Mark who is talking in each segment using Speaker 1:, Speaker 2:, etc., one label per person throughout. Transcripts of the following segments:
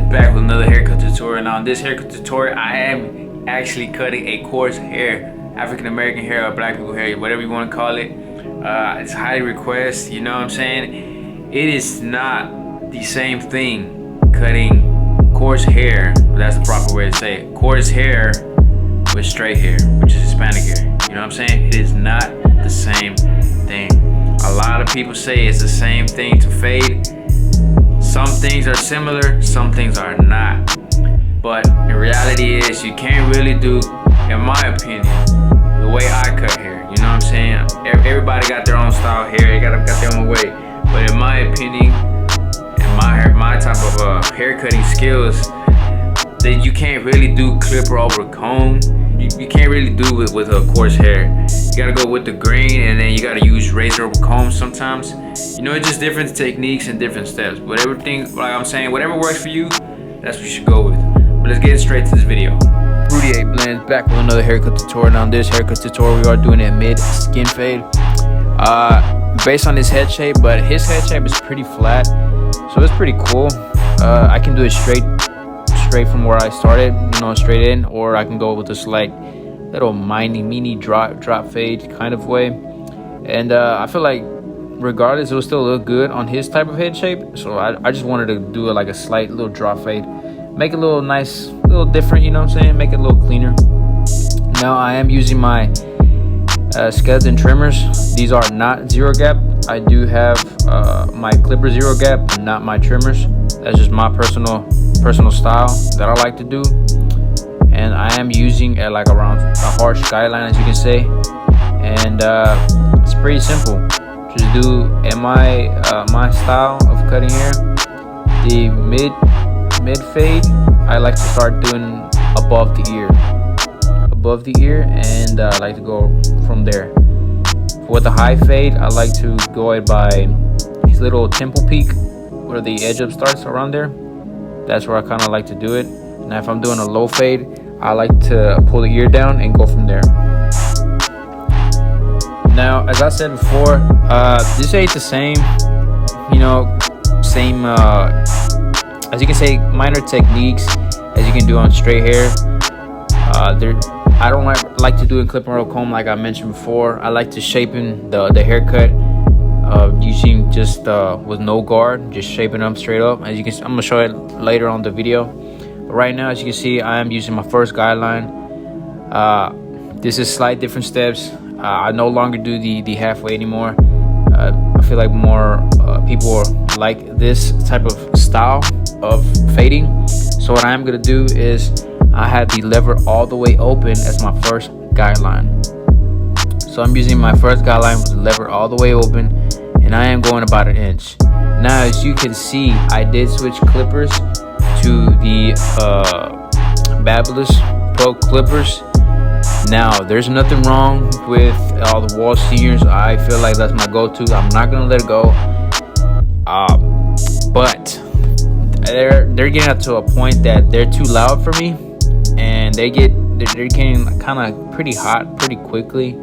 Speaker 1: back with another haircut tutorial. Now in this haircut tutorial, I am actually cutting a coarse hair, African American hair or black people hair, whatever you want to call it. It's highly requested, you know what I'm saying? It is not the same thing cutting coarse hair, that's the proper way to say it, coarse hair with straight hair, which is Hispanic hair. You know what I'm saying? It is not the same thing. A lot of people say it's the same thing to fade. Some things are similar, some things are not. But the reality is you can't really do, in my opinion, the way I cut hair. You know what I'm saying? Everybody got their own style hair, they got their own way. But in my opinion, and my type of hair cutting skills, that you can't really do clipper over comb. You can't really do it with a coarse hair. You gotta go with the grain, and then you gotta use razor over comb sometimes. You know, it's just different techniques and different steps. But everything, like I'm saying, whatever works for you, that's what you should go with. But let's get straight to this video. Rudy 8 Blends back with another haircut tutorial. Now in this haircut tutorial, we are doing a mid skin fade. Based on his head shape, but his head shape is pretty flat, so it's pretty cool. I can do it straight from where I started, you know, straight in, or I can go with a slight little mini drop fade kind of way. And I feel like regardless, it will still look good on his type of head shape. So I just wanted to do it like a slight little drop fade, make it a little nice, a little different, you know what I'm saying, make it a little cleaner. Now I am using my skeleton trimmers. These are not zero gap. I do have my clipper zero gap, but not my trimmers. That's just my personal style that I like to do. And I am using like around a harsh guideline, as you can say. And it's pretty simple. Just do my style of cutting hair. The mid fade, I like to start doing above the ear, and I like to go from there. With the high fade, I like to go it by his little temple peak where the edge up starts, around there. That's where I kind of like to do it. Now if I'm doing a low fade, I like to pull the ear down and go from there. Now, as I said before, this ain't the same, you know, as you can say, minor techniques as you can do on straight hair. I don't like to do in clip and roll comb like I mentioned before. I like to shapen the haircut using just with no guard, just shaping them straight up. As you can see, I'm gonna show it later on the video. But right now, as you can see, I am using my first guideline. This is slight different steps. I no longer do the halfway anymore. I feel like more people like this type of style of fading. So what I am gonna do is I have the lever all the way open as my first guideline. So I'm using my first guideline with the lever all the way open, and I am going about 1 inch. Now as you can see, I did switch clippers to the Barber Pro clippers. Now there's nothing wrong with all the wall seniors. I feel like that's my go-to. I'm not gonna let it go. But they're getting up to a point that they're too loud for me, and they're getting kind of pretty hot pretty quickly.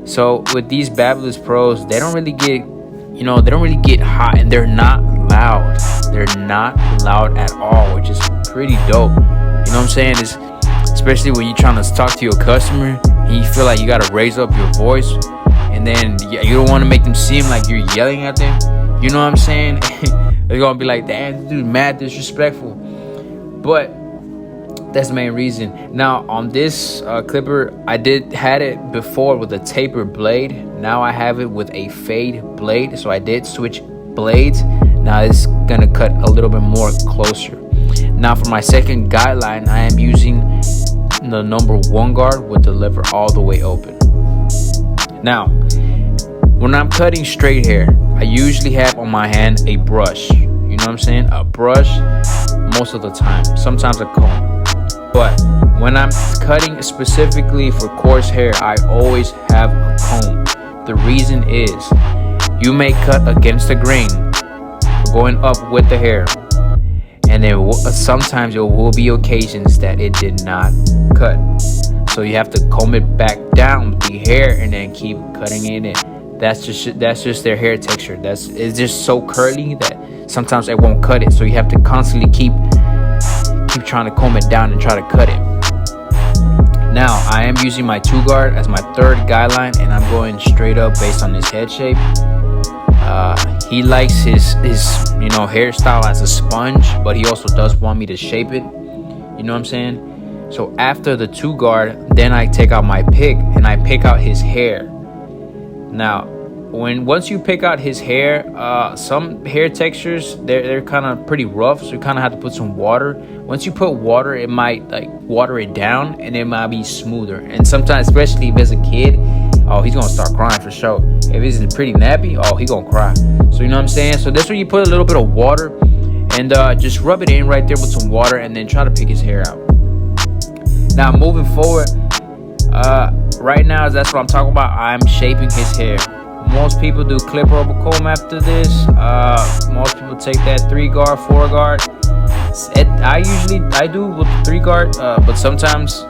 Speaker 1: So with these Barber Pros, they don't really get hot, and they're not loud. They're not loud at all, which is pretty dope. You know what I'm saying? Is especially when you're trying to talk to your customer and you feel like you gotta raise up your voice, and then you don't want to make them seem like you're yelling at them. You know what I'm saying? They're gonna be like, damn, this dude mad disrespectful. But that's the main reason. Now on this clipper, I had it before with a taper blade. Now I have it with a fade blade. So I did switch blades. Now it's gonna cut a little bit more closer. Now for my second guideline, I am using the number 1 guard with the lever all the way open. Now when I'm cutting straight hair, I usually have on my hand a brush. You know what I'm saying? A brush most of the time, sometimes a comb. But when I'm cutting specifically for coarse hair, I always have a comb. The reason is you may cut against the grain, going up with the hair, and then sometimes there will be occasions that it did not cut. So you have to comb it back down with the hair and then keep cutting it in. That's just their hair texture. It's just so curly that sometimes it won't cut it. So you have to constantly keep
Speaker 2: keep trying to comb it down and try to cut it. Now I am using my 2-guard as my third guideline, and I'm going straight up based on his head shape. He likes his hairstyle as a sponge, but he also does want me to shape it. You know what I'm saying? So after the 2-guard, then I take out my pick and I pick out his hair. Now, once you pick out his hair, some hair textures they're kind of pretty rough, so you kind of have to put some water. Once you put water, it might like water it down, and it might be smoother. And sometimes, especially if it's a kid, oh, he's gonna start crying for sure. If it's pretty nappy, oh, he gonna cry. So you know what I'm saying? So this where you put a little bit of water and just rub it in right there with some water, and then try to pick his hair out. Now moving forward, right now that's what I'm talking about. I'm shaping his hair. Most people do clipper over comb after this. Most people take that 3-guard, 4-guard. I do with the 3-guard, but sometimes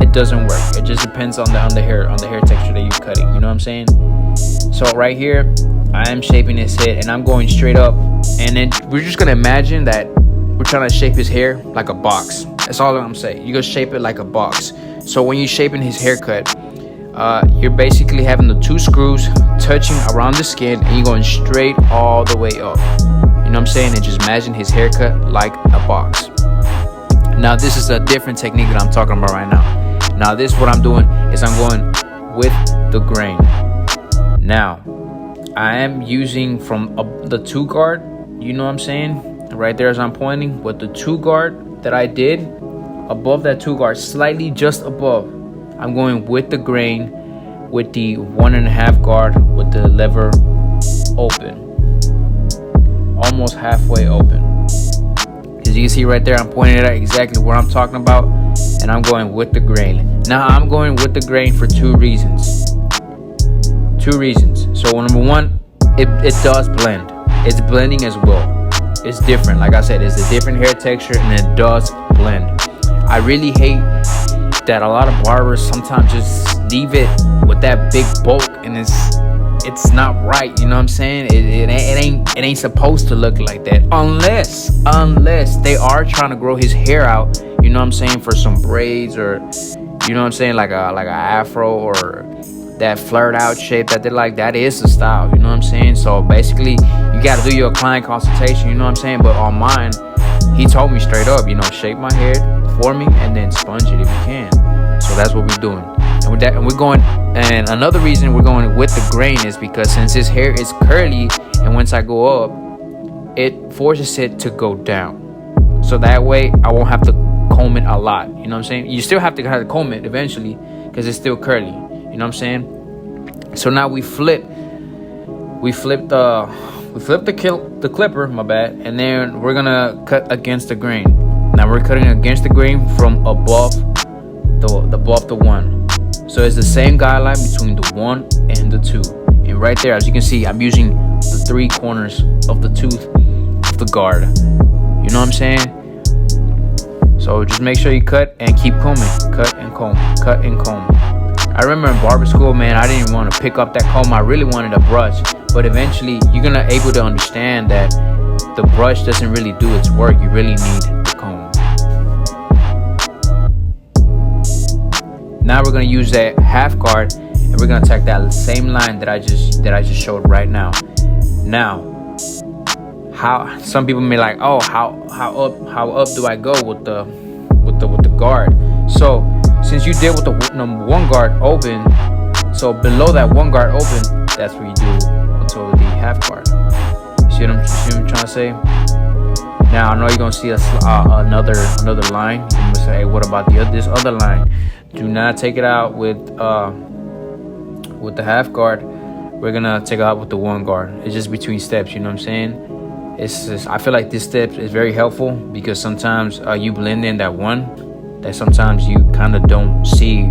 Speaker 2: it doesn't work. It just depends on the hair texture that you're cutting. You know what I'm saying? So right here, I am shaping his head, and I'm going straight up. And then we're just gonna imagine that we're trying to shape his hair like a box. That's all I'm saying. You're gonna shape it like a box. So when you're shaping his haircut, you're basically having the 2 screws touching around the skin, and you're going straight all the way up. You know what I'm saying? And just imagine his haircut like a box. Now this is a different technique that I'm talking about right now. Now this, what I'm doing is I'm going with the grain. Now I am using from the 2-guard. You know what I'm saying? Right there as I'm pointing, with the 2-guard that I did, above that 2-guard, slightly just above, I'm going with the grain with the 1.5 guard with the lever open, almost halfway open. As you can see right there, I'm pointing at exactly what I'm talking about, and I'm going with the grain. Now I'm going with the grain for 2 reasons. So number one, it does blend. It's blending as well. It's different. Like I said, it's a different hair texture, and it does blend. I really hate that a lot of barbers sometimes just leave it with that big bulk, and it's not right. You know what I'm saying? It ain't supposed to look like that unless they are trying to grow his hair out. You know what I'm saying? For some braids, or you know what I'm saying, like a afro, or that flared out shape that they like. That is the style. You know what I'm saying? So basically, you got to do your client consultation. You know what I'm saying? But on mine, he told me straight up, shape my hair for me and then sponge it if you can. So that's what we're doing. And with that, and we're going. And another reason we're going with the grain is because since his hair is curly, and once I go up, it forces it to go down. So that way, I won't have to comb it a lot. You know what I'm saying? You still have to comb it eventually because it's still curly. You know what I'm saying? So now we flip the clipper, my bad, and then we're gonna cut against the grain. Now we're cutting against the grain from above the 1. So it's the same guideline between the 1 and the 2. And right there, as you can see, I'm using the 3 corners of the tooth of the guard. You know what I'm saying? So just make sure you cut and keep combing. Cut and comb. Cut and comb. I remember in barber school, man, I didn't want to pick up that comb. I really wanted a brush. But eventually, you're going to able to understand that the brush doesn't really do its work. You really need the comb. Now we're going to use that half guard, and we're going to take that same line that I just showed right now. Now, how some people may like, oh, how up do I go with the guard? So since you did with the number 1 guard open, so below that 1 guard open, that's where you do until the half guard. You see what I'm trying to say? Now I know you're gonna see another line. You're gonna say, hey, what about this other line? Do not take it out with the half guard. We're gonna take it out with the 1 guard. It's just between steps. You know what I'm saying? It's just, I feel like this step is very helpful because sometimes you blend in that 1 that sometimes you kind of don't see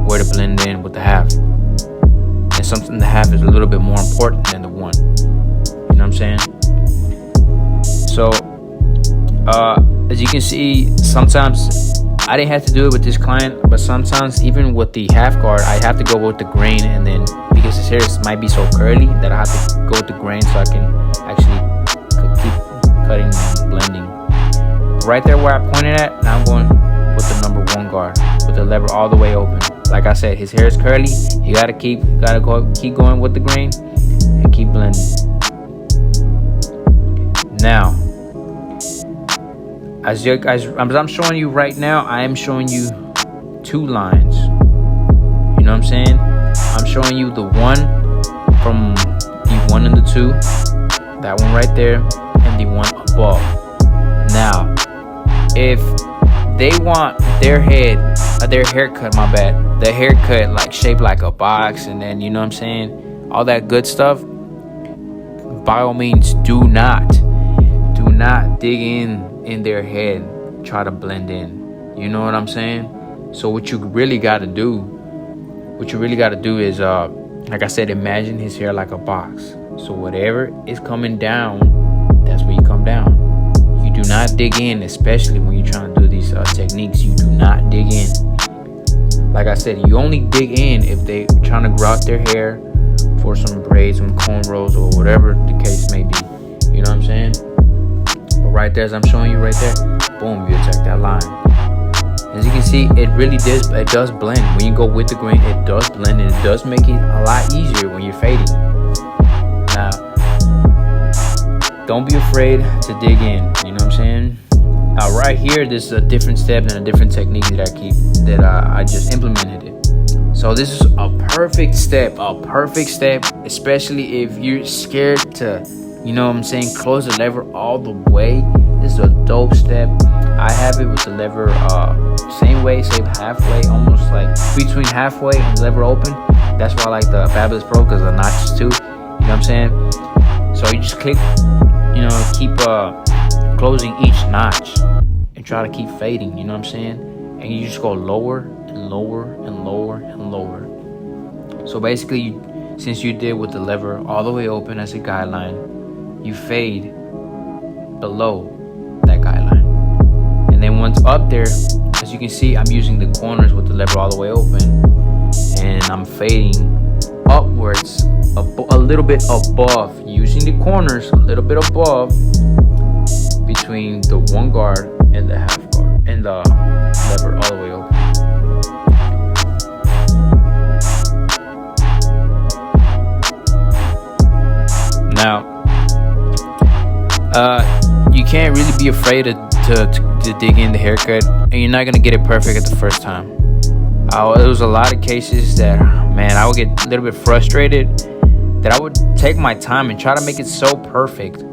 Speaker 2: where to blend in with the half. And something the half is a little bit more important than the 1. You know what I'm saying? So as you can see, sometimes I didn't have to do it with this client, but sometimes even with the half guard, I have to go with the grain, and then because his hair might be so curly that I have to go with the grain so I can actually keep cutting and blending right there where I pointed at, now I'm going with the number 1 guard with the lever all the way open. Like I said, his hair is curly. You gotta keep going with the grain and keep blending. Now, as I'm showing you right now, I am showing you 2 lines. You know what I'm saying? I'm showing you the one from the 1 and the 2, that one right there, and the one above. Now, if they want their haircut, the haircut like shaped like a box, and then, you know what I'm saying, all that good stuff, by all means, do not dig in their head, try to blend in. You know what I'm saying? So what you really got to do is, like I said, imagine his hair like a box. So whatever is coming down, that's where you come down. You do not dig in, especially when you're trying to do these techniques. You do not dig in. Like I said, you only dig in if they trying to grow out their hair for some braids, some cornrows, or whatever the case may be. You know what I'm saying? But right there, as I'm showing you right there, boom, you attack that line. As you can see, it does blend. When you go with the grain, it does blend, and it does make it a lot easier when you're fading. Now, don't be afraid to dig in. You know what I'm saying? Now, right here, this is a different step and a different technique that I just implemented it. So this is a perfect step, especially if you're scared to, you know what I'm saying, close the lever all the way. This is a dope step. I have it with the lever same way, same halfway, almost like between halfway and lever open. That's why I like the Fabulous Pro, because the notches too. You know what I'm saying? So you just click, keep closing each notch and try to keep fading. You know what I'm saying? And you just go lower and lower and lower and lower. So basically, since you did with the lever all the way open as a guideline, you fade below that guideline. And then once up there, as you can see, I'm using the corners with the lever all the way open, and I'm fading upwards a little bit above, using the corners a little bit above between the 1 guard and the half guard and the lever all the way open. Now, you can't really be afraid to dig in the haircut, and you're not gonna get it perfect at the first time. There was a lot of cases that, man, I would get a little bit frustrated that I would take my time and try to make it so perfect.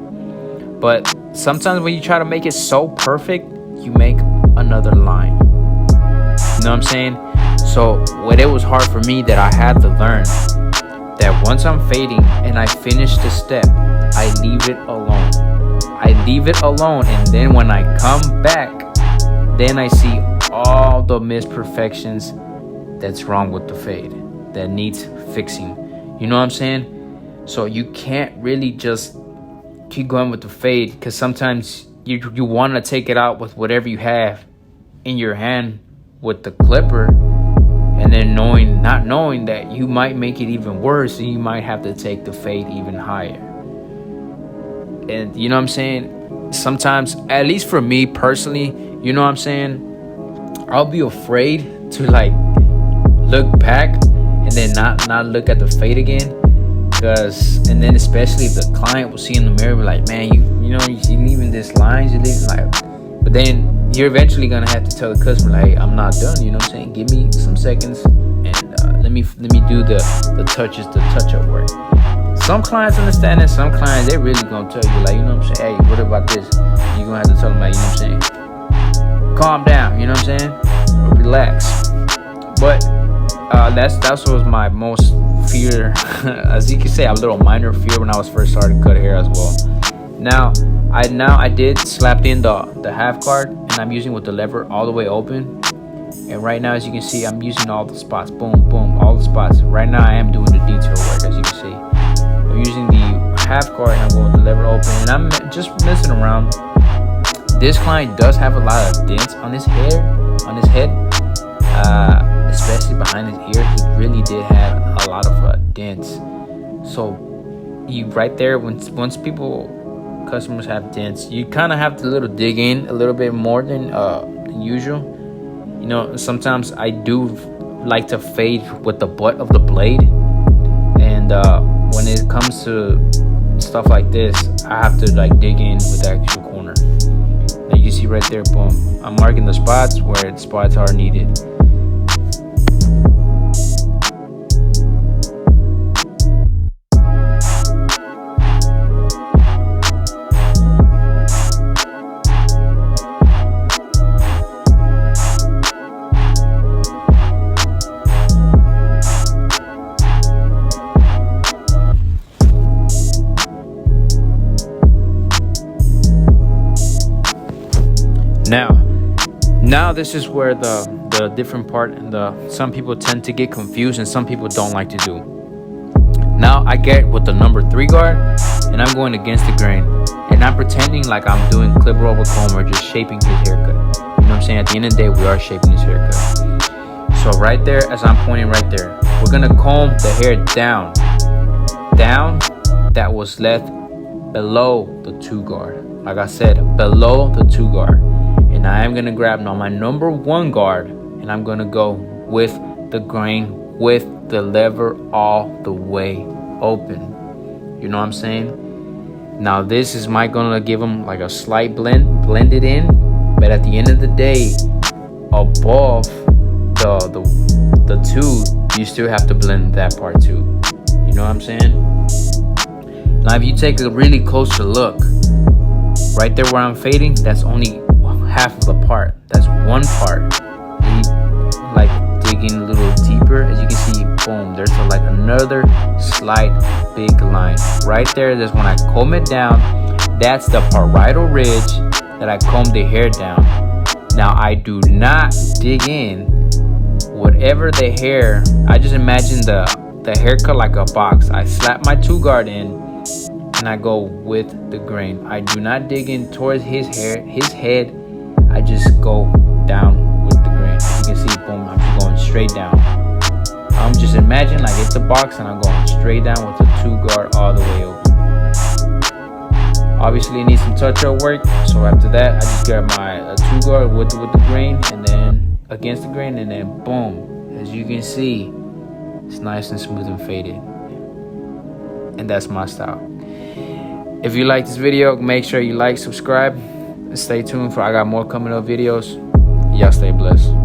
Speaker 2: But sometimes when you try to make it so perfect, you make another line. You know what I'm saying? So what it was hard for me that I had to learn, that once I'm fading and I finish the step, I leave it alone. And then when I come back, then I see all the misperfections that's wrong with the fade that needs fixing. You know what I'm saying? So you can't really just keep going with the fade, because sometimes you want to take it out with whatever you have in your hand with the clipper, and then not knowing that you might make it even worse, and you might have to take the fade even higher. And you know what I'm saying? Sometimes, at least for me personally, you know what I'm saying, I'll be afraid to like look back and then not look at the fade again, and then especially if the client will see in the mirror, be like, man, you leaving this lines, you leaving like, but then you're eventually gonna have to tell the customer, like, hey, I'm not done. You know what I'm saying? Give me some seconds, and let me do the touch-up work. Some clients understand that. Some clients, they really gonna tell you, like, you know what I'm saying, hey, what about this? You're gonna have to tell them, like, you know what I'm saying, calm down, you know what I'm saying, or relax. But that was my most fear, as you can say, a little minor fear when I was first starting to cut hair as well. Now I did slap in the half guard, and I'm using with the lever all the way open. And right now, as you can see, I'm using all the spots, boom, boom, all the spots. Right now, I am doing the detail work, as you can see. I'm using the half guard, and I'm going with the lever open, and I'm just messing around. This client does have a lot of dents on his head, especially behind his ear. He really did have a lot of dents. So right there, once people customers have dents, you kind of have to little dig in a little bit more than usual. You know, sometimes I do like to fade with the butt of the blade, and when it comes to stuff like this, I have to like dig in with the actual corner. Now you can see right there, boom, I'm marking the spots where the spots are needed. Now this is where the different part, and some people tend to get confused and some people don't like to do. Now I get with the number 3 guard and I'm going against the grain, and I'm pretending like I'm doing clipper over comb or just shaping his haircut. You know what I'm saying? At the end of the day, we are shaping his haircut. So right there, as I'm pointing right there, we're gonna comb the hair down that was left below the 2 guard. Like I said, below the 2 guard. And I am gonna grab now my number 1 guard, and I'm gonna go with the grain with the lever all the way open. You know what I'm saying? Now this is gonna give them like a slight blend it in, but at the end of the day, above the 2, you still have to blend that part too. You know what I'm saying? Now if you take a really closer look, right there where I'm fading, that's only half of the part. That's one part. Like digging a little deeper, as you can see, boom, there's like another slight big line right there. That's when I comb it down. That's the parietal ridge that I comb the hair down. Now I do not dig in whatever the hair. I just imagine the haircut like a box. I slap my 2 guard in and I go with the grain. I do not dig in towards his hair, his head. I just go down with the grain. As you can see, boom, I'm just going straight down. I'm just imagining like it's a box and I'm going straight down with the 2 guard all the way over. Obviously it needs some touch-up work, so after that I just grab my 2 guard with the grain, and then against the grain, and then boom, as you can see, it's nice and smooth and faded. And that's my style. If you like this video, make sure you like, subscribe, and stay tuned for I got more coming up videos. Y'all stay blessed.